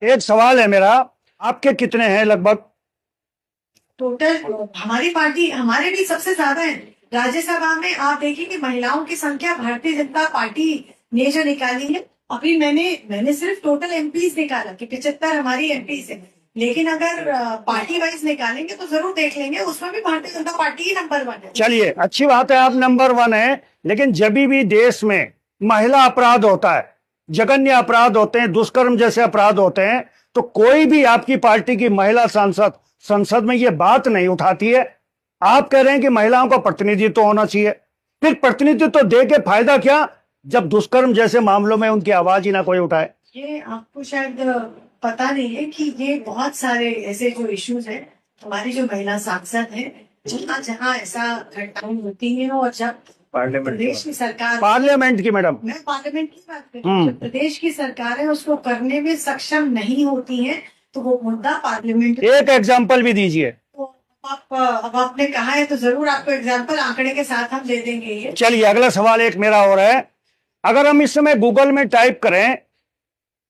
एक सवाल है मेरा, आपके कितने हैं लगभग? टोटल हमारी पार्टी हमारे भी सबसे ज्यादा है। राज्यसभा में आप देखिए कि महिलाओं की संख्या भारतीय जनता पार्टी ने जो निकाली है। अभी मैंने सिर्फ टोटल एमपीज निकाला कि 75 हमारी एमपीज है। लेकिन अगर पार्टी वाइज निकालेंगे तो जरूर देख लेंगे, उसमें भी भारतीय जनता पार्टी ही नंबर 1 है। चलिए, अच्छी बात है, आप नंबर 1 है। लेकिन जब भी देश में महिला अपराध होता है, जघन्य अपराध होते हैं, दुष्कर्म जैसे अपराध होते हैं, तो कोई भी आपकी पार्टी की महिला सांसद संसद में ये बात नहीं उठाती है। आप कह रहे हैं कि महिलाओं का प्रतिनिधित्व होना चाहिए, फिर प्रतिनिधित्व दे के फायदा क्या जब दुष्कर्म जैसे मामलों में उनकी आवाज ही ना कोई उठाए? ये आपको शायद पता नहीं है कि ये बहुत सारे ऐसे जो इश्यूज हैं, हमारी जो महिला सांसद है, जहाँ जहाँ ऐसा घटनाएं होती हैं और जब प्रदेश की सरकार, पार्लियामेंट की मैडम, मैं पार्लियामेंट की बात कर रही हूँ, जब प्रदेश की सरकारें उसको करने में सक्षम नहीं होती हैं तो वो मुद्दा पार्लियामेंट। एक एग्जाम्पल भी दीजिए। तो अब आपने कहा है तो जरूर आपको एग्जाम्पल आंकड़े के साथ हम दे देंगे ये। चलिए, अगला सवाल एक मेरा और है। अगर हम इस समय गूगल में टाइप करें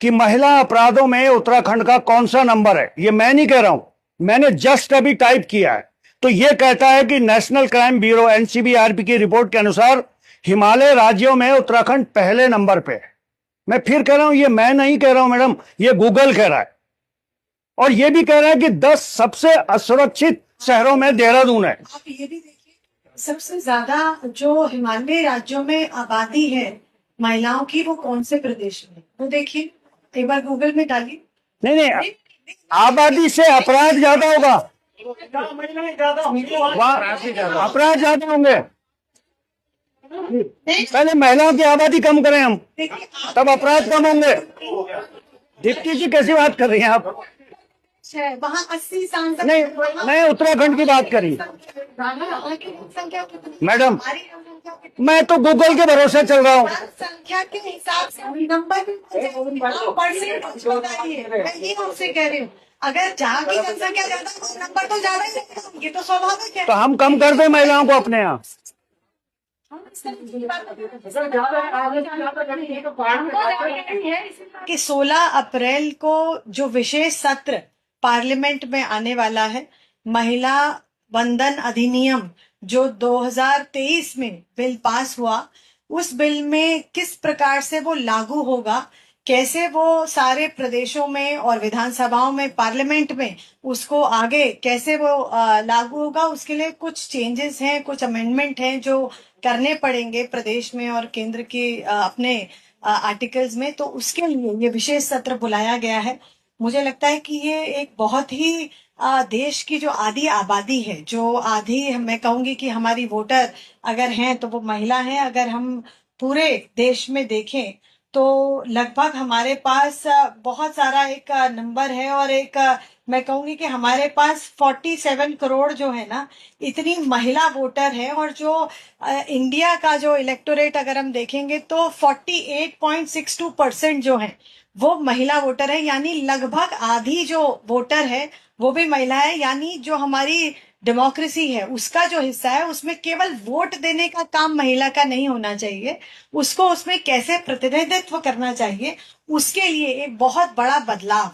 कि महिला अपराधों में उत्तराखंड का कौन सा नंबर है, ये मैं नहीं कह रहा हूं, मैंने जस्ट अभी टाइप किया है, तो ये कहता है कि नेशनल क्राइम ब्यूरो एनसीबीआरपी की रिपोर्ट के अनुसार हिमालय राज्यों में उत्तराखंड पहले नंबर पे है। मैं फिर कह रहा हूं, ये मैं नहीं कह रहा हूं मैडम, ये गूगल कह रहा है। और ये भी कह रहा है कि 10 सबसे असुरक्षित शहरों में देहरादून है। आप ये भी देखिए, सबसे ज्यादा जो हिमालय राज्यों में आबादी है महिलाओं की, वो कौन से प्रदेश में, वो देखिए एक बार गूगल में डालिए। नहीं, आबादी से अपराध ज्यादा होगा, अपराध ज्यादा होंगे। पहले महिलाओं की आबादी कम करें हम, तब अपराध कम होंगे। डिप्टी जी कैसी बात कर रही हैं आप? वहाँ 80 सांसद नहीं, उत्तराखंड की बात करी मैडम। मैं तो गूगल के भरोसे चल रहा हूँ। संख्या के हिसाब से नंबर मैं ये आपसे कह रही हूँ, अगर जहाँ की जनसंख्या ज्यादा है नंबर तो ज्यादा ही है, ये तो स्वाभाविक है। तो हम कम कर दें महिलाओं को अपने यहाँ? कि 16 अप्रैल को जो विशेष सत्र पार्लियामेंट में आने वाला है, महिला वंदन अधिनियम जो 2023 में बिल पास हुआ, उस बिल में किस प्रकार से वो लागू होगा, कैसे वो सारे प्रदेशों में और विधानसभाओं में, पार्लियामेंट में उसको आगे कैसे वो लागू होगा, उसके लिए कुछ चेंजेस हैं, कुछ अमेंडमेंट हैं जो करने पड़ेंगे प्रदेश में और केंद्र के अपने आर्टिकल्स में। तो उसके लिए ये विशेष सत्र बुलाया गया है। मुझे लगता है कि ये एक बहुत ही देश की जो आधी आबादी है, जो आधी मैं कहूंगी कि हमारी वोटर अगर हैं तो वो महिला हैं। अगर हम पूरे देश में देखें तो लगभग हमारे पास बहुत सारा एक नंबर है, और एक मैं कहूंगी कि हमारे पास 47 करोड़ जो है ना, इतनी महिला वोटर है। और जो इंडिया का जो इलेक्टोरेट अगर हम देखेंगे तो 48.62% जो है वो महिला वोटर है, यानी लगभग आधी जो वोटर है वो भी महिला है। यानी जो हमारी डेमोक्रेसी है उसका जो हिस्सा है उसमें केवल वोट देने का काम महिला का नहीं होना चाहिए, उसको उसमें कैसे प्रतिनिधित्व करना चाहिए, उसके लिए एक बहुत बड़ा बदलाव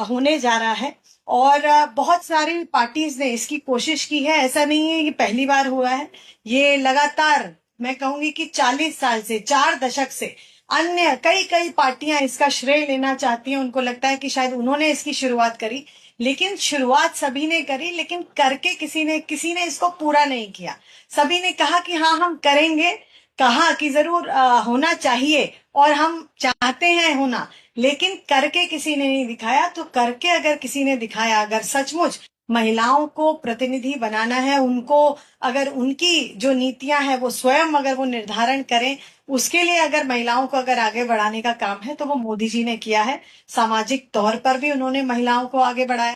होने जा रहा है। और बहुत सारी पार्टीज ने इसकी कोशिश की है, ऐसा नहीं है कि पहली बार हुआ है, ये लगातार मैं कहूंगी कि 40 साल से, 4 दशक से अन्य कई पार्टियां इसका श्रेय लेना चाहती हैं। उनको लगता है कि शायद उन्होंने इसकी शुरुआत करी, लेकिन शुरुआत सभी ने करी, लेकिन करके किसी ने इसको पूरा नहीं किया। सभी ने कहा कि हाँ हम करेंगे, कहा कि जरूर होना चाहिए और हम चाहते हैं होना, लेकिन करके किसी ने नहीं दिखाया। तो करके अगर किसी ने दिखाया, अगर सचमुच महिलाओं को प्रतिनिधि बनाना है, उनको अगर उनकी जो नीतियां हैं वो स्वयं अगर वो निर्धारण करें, उसके लिए अगर महिलाओं को अगर आगे बढ़ाने का काम है तो वो मोदी जी ने किया है। सामाजिक तौर पर भी उन्होंने महिलाओं को आगे बढ़ाया।